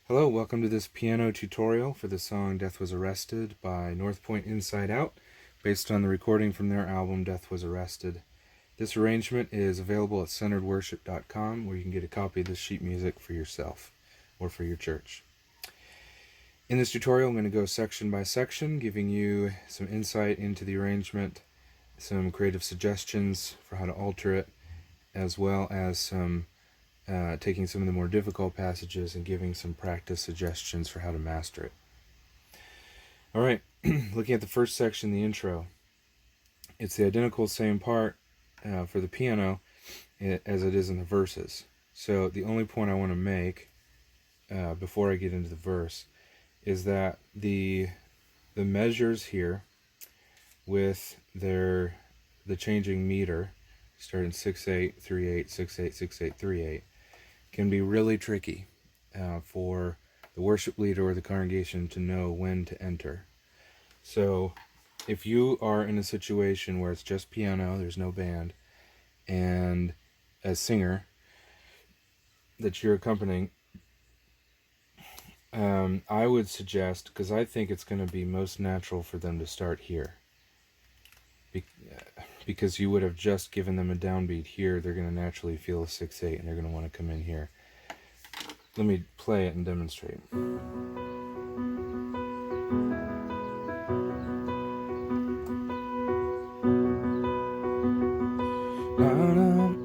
Hello, welcome to this piano tutorial for the song Death Was Arrested by North Point InsideOut, based on the recording from their album Death Was Arrested. This arrangement is available at centeredworship.com, where you can get a copy of this sheet music for yourself or for your church. In this tutorial, I'm going to go section by section, giving you some insight into the arrangement, some creative suggestions for how to alter it, as well as some taking some of the more difficult passages and giving some practice suggestions for how to master it. All right, looking at the first section, the intro. It's the identical same part for the piano as it is in the verses. So the only point I want to make before I get into the verse is that the measures here with the changing meter, starting 6/8, 3/8, 6/8, 6/8, 3/8, can be really tricky for the worship leader or the congregation to know when to enter. So if you are in a situation where it's just piano, there's no band, and a singer that you're accompanying, I would suggest, because I think it's going to be most natural for them to start here. Because you would have just given them a downbeat here, they're going to naturally feel a 6/8 and they're going to want to come in here. Let me play it and demonstrate.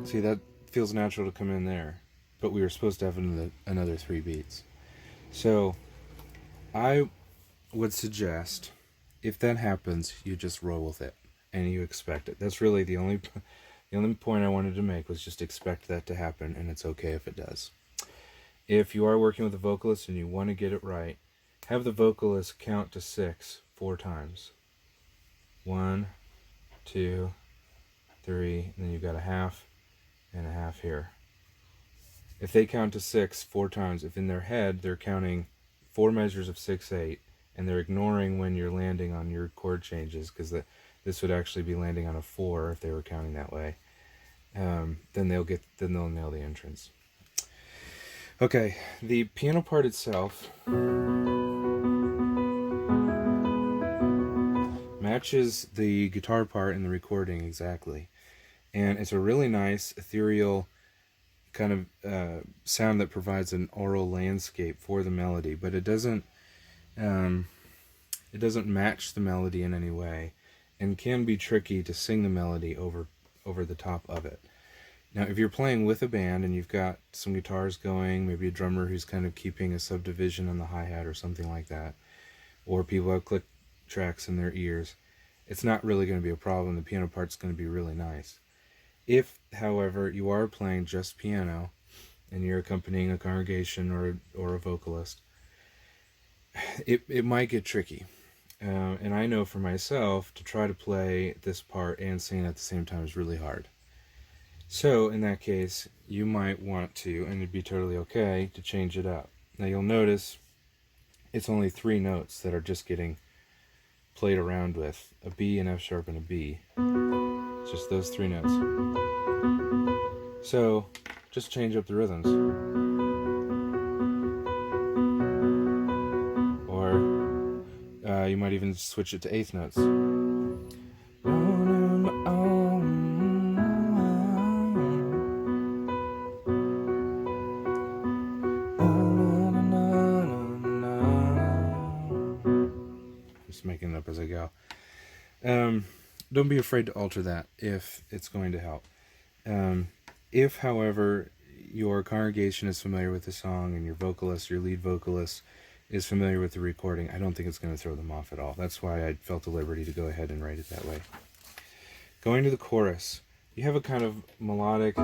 See, that feels natural to come in there, but we were supposed to have another 3 beats. So I would suggest, if that happens, you just roll with it and you expect it. That's really the only point I wanted to make, was just expect that to happen, and it's okay if it does. If you are working with a vocalist and you want to get it right, have the vocalist count to 6 4 times. 1, 2, 3, and then you've got a half and a half here. If they count to 6 4 times, if in their head they're counting 4 measures of 6/8 and they're ignoring when you're landing on your chord changes, because this would actually be landing on a 4 if they were counting that way, then they'll nail the entrance. Okay, the piano part itself matches the guitar part in the recording exactly, and it's a really nice ethereal kind of sound that provides an aural landscape for the melody, but it doesn't match the melody in any way, and can be tricky to sing the melody over the top of it. Now, if you're playing with a band and you've got some guitars going, maybe a drummer who's kind of keeping a subdivision on the hi-hat or something like that, or people have click tracks in their ears, it's not really going to be a problem. The piano part's going to be really nice. If, however, you are playing just piano and you're accompanying a congregation or a vocalist, it might get tricky. And I know for myself, to try to play this part and sing at the same time is really hard. So in that case, you might want to, and it'd be totally okay, to change it up. Now you'll notice it's only 3 notes that are just getting played around with: a B, an F sharp, and a B. It's just those 3 notes. So just change up the rhythms. Or you might even switch it to 8th notes. Just making it up as I go. Don't be afraid to alter that if it's going to help. If, however, your congregation is familiar with the song and your vocalist, your lead vocalist, is familiar with the recording, I don't think it's going to throw them off at all. That's why I felt the liberty to go ahead and write it that way. Going to the chorus, you have a kind of melodic,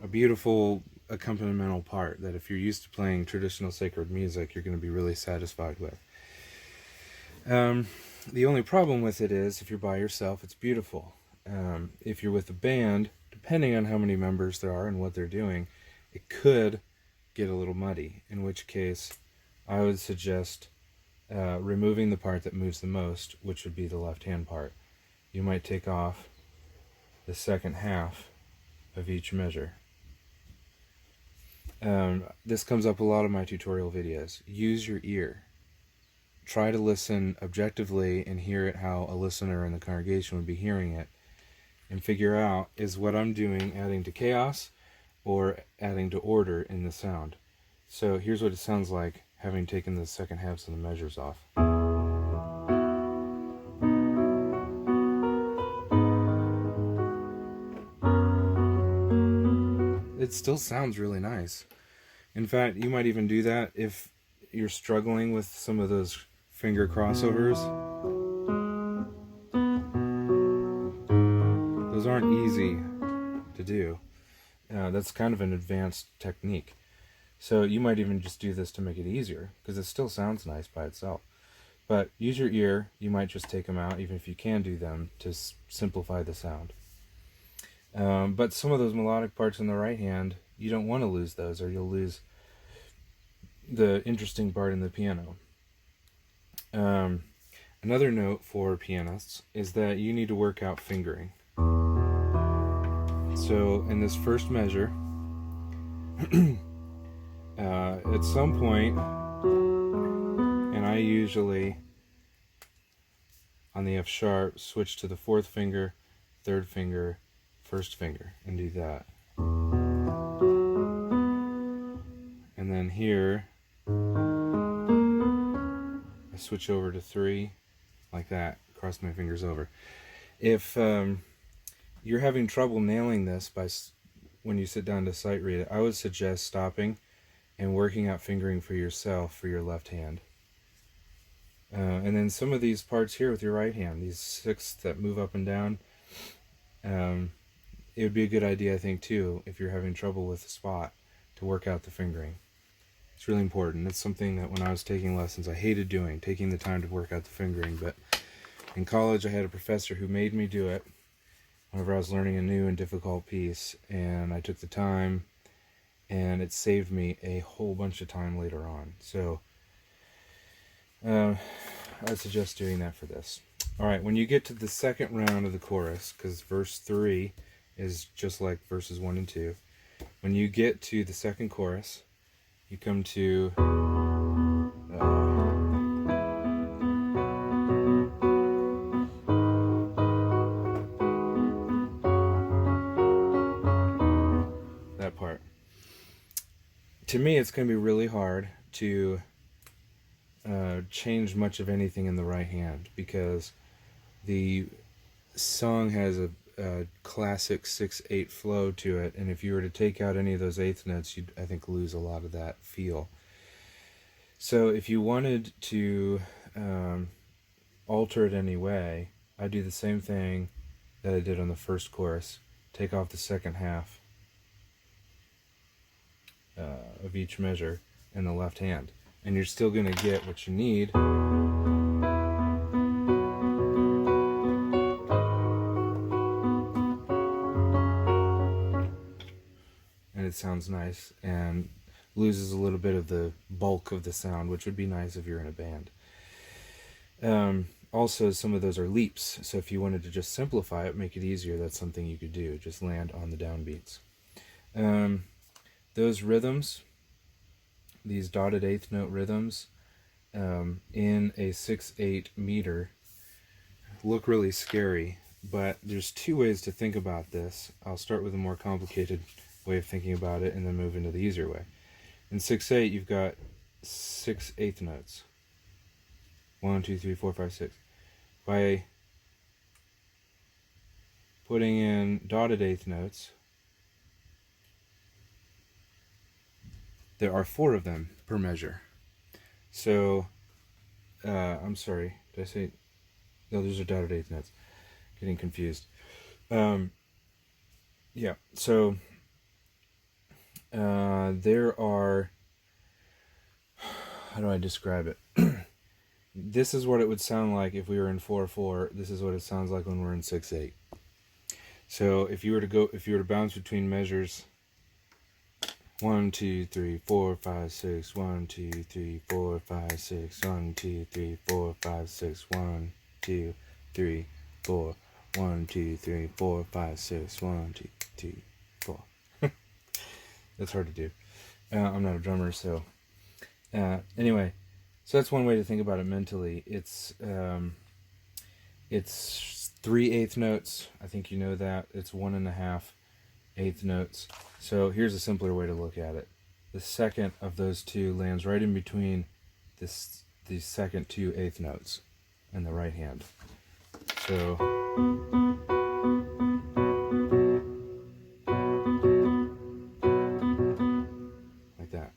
a beautiful accompanimental part that if you're used to playing traditional sacred music, you're going to be really satisfied with. The only problem with it is, if you're by yourself, it's beautiful. If you're with a band, depending on how many members there are and what they're doing, it could get a little muddy, in which case I would suggest removing the part that moves the most, which would be the left hand part. You might take off the second half of each measure. This comes up a lot in my tutorial videos. Use your ear. Try to listen objectively and hear it how a listener in the congregation would be hearing it, and figure out, is what I'm doing adding to chaos or adding to order in the sound? So here's what it sounds like having taken the second halves of the measures off. It still sounds really nice. In fact, you might even do that if you're struggling with some of those finger crossovers. Those aren't easy to do. That's kind of an advanced technique. So you might even just do this to make it easier, because it still sounds nice by itself. But use your ear. You might just take them out, even if you can do them, to simplify the sound. But some of those melodic parts in the right hand, you don't want to lose those, or you'll lose the interesting part in the piano. Another note for pianists is that you need to work out fingering. So in this first measure, at some point, and I usually, on the F sharp, switch to the fourth finger, third finger, first finger, and do that. And then here, I switch over to 3, like that, cross my fingers over. If you're having trouble nailing this when you sit down to sight read it, I would suggest stopping and working out fingering for yourself for your left hand. And then some of these parts here with your right hand, these 6ths that move up and down, it would be a good idea, I think, too, if you're having trouble with the spot, to work out the fingering. It's really important. It's something that when I was taking lessons, I hated doing, taking the time to work out the fingering. But in college, I had a professor who made me do it whenever I was learning a new and difficult piece, and I took the time, and it saved me a whole bunch of time later on. So I suggest doing that for this. All right, when you get to the second round of the chorus, because verse 3 is just like verses 1 and 2, when you get to the second chorus, you come to that part. To me, it's going to be really hard to change much of anything in the right hand, because the song has a classic 6/8 flow to it, and if you were to take out any of those eighth notes, you'd, I think, lose a lot of that feel. So if you wanted to alter it anyway, I'd do the same thing that I did on the first chorus. Take off the second half of each measure in the left hand, and you're still going to get what you need. And it sounds nice and loses a little bit of the bulk of the sound, which would be nice if you're in a band. Also, some of those are leaps, so if you wanted to just simplify it, make it easier, that's something you could do. Just land on the downbeats. Those rhythms, these dotted eighth note rhythms, in a 6/8 meter, look really scary, but there's 2 ways to think about this. I'll start with a more complicated way of thinking about it and then move into the easier way. In 6/8, you've got 6 eighth notes. 1, 2, 3, 4, 5, 6. By putting in dotted eighth notes, there are 4 of them per measure. So, I'm sorry, did I say? No, those are dotted eighth notes. Getting confused. Yeah, so there are, how do I describe it? This is what it would sound like if we were in 4/4. This is what it sounds like when we're in 6/8. So if you were to bounce between measures 1, 2, 3, 4, 5, 6, 1, 2, 3, 4, 5, 6, 1, 2, 3, 4, 5, 6, 1, 2, 3, 4, 1, 2, 3, 4, 5, 6, 1, 2, 3, Cool. That's hard to do. I'm not a drummer, so anyway, so that's one way to think about it mentally. It's 3/8 notes. I think you know that. It's 1.5/8 notes. So here's a simpler way to look at it. The second of those two lands right in between the second 2/8 notes in the right hand. So like that.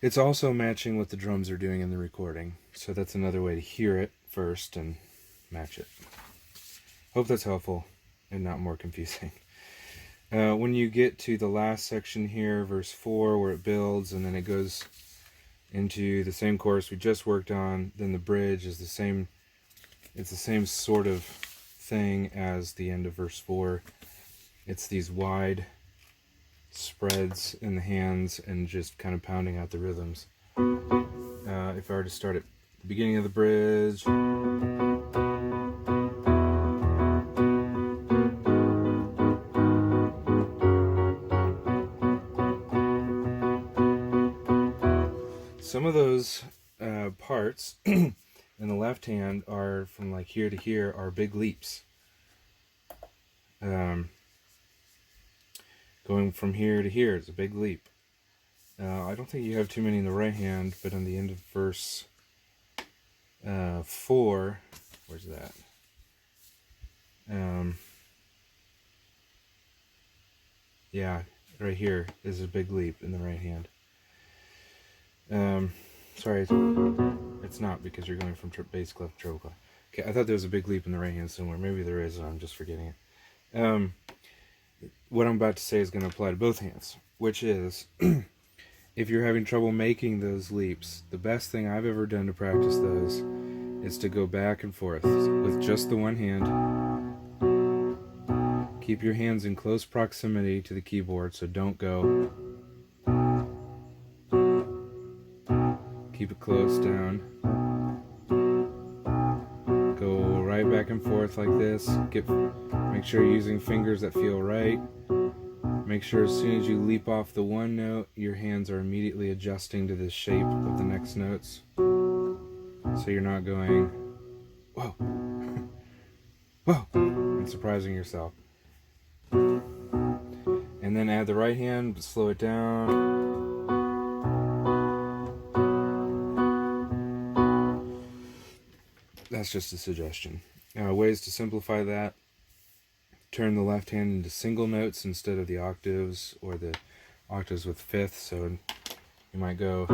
It's also matching what the drums are doing in the recording. So that's another way to hear it first and match it. Hope that's helpful and not more confusing. When you get to the last section here, verse 4, where it builds and then it goes into the same chorus we just worked on, then the bridge is the same. It's the same sort of thing as the end of verse 4. It's these wide spreads in the hands and just kind of pounding out the rhythms. If I were to start at the beginning of the bridge, some of those parts in the left hand are from like here to here are big leaps. Going from here to here is a big leap. I don't think you have too many in the right hand, but on the end of verse 4, where's that? Yeah, right here is a big leap in the right hand. Sorry, it's not, because you're going from bass clef to treble clef. Okay, I thought there was a big leap in the right hand somewhere. Maybe there is, and I'm just forgetting it. What I'm about to say is going to apply to both hands, which is, if you're having trouble making those leaps, the best thing I've ever done to practice those is to go back and forth with just the one hand. Keep your hands in close proximity to the keyboard, so don't go. Keep it close down. Go right back and forth like this. Make sure you're using fingers that feel right. Make sure as soon as you leap off the one note, your hands are immediately adjusting to the shape of the next notes. So you're not going, whoa, whoa, and surprising yourself. And then add the right hand, but slow it down. That's just a suggestion. Ways to simplify that: turn the left hand into single notes instead of the octaves, or the octaves with fifths. So you might go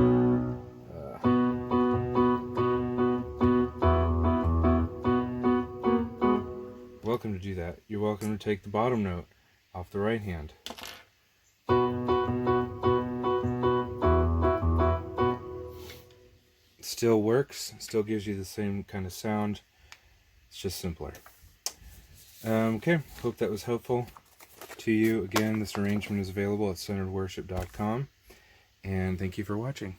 welcome to do that. You're welcome to take the bottom note off the right hand. Still works, still gives you the same kind of sound. It's just simpler. Okay, hope that was helpful to you. Again, this arrangement is available at centeredworship.com, and thank you for watching.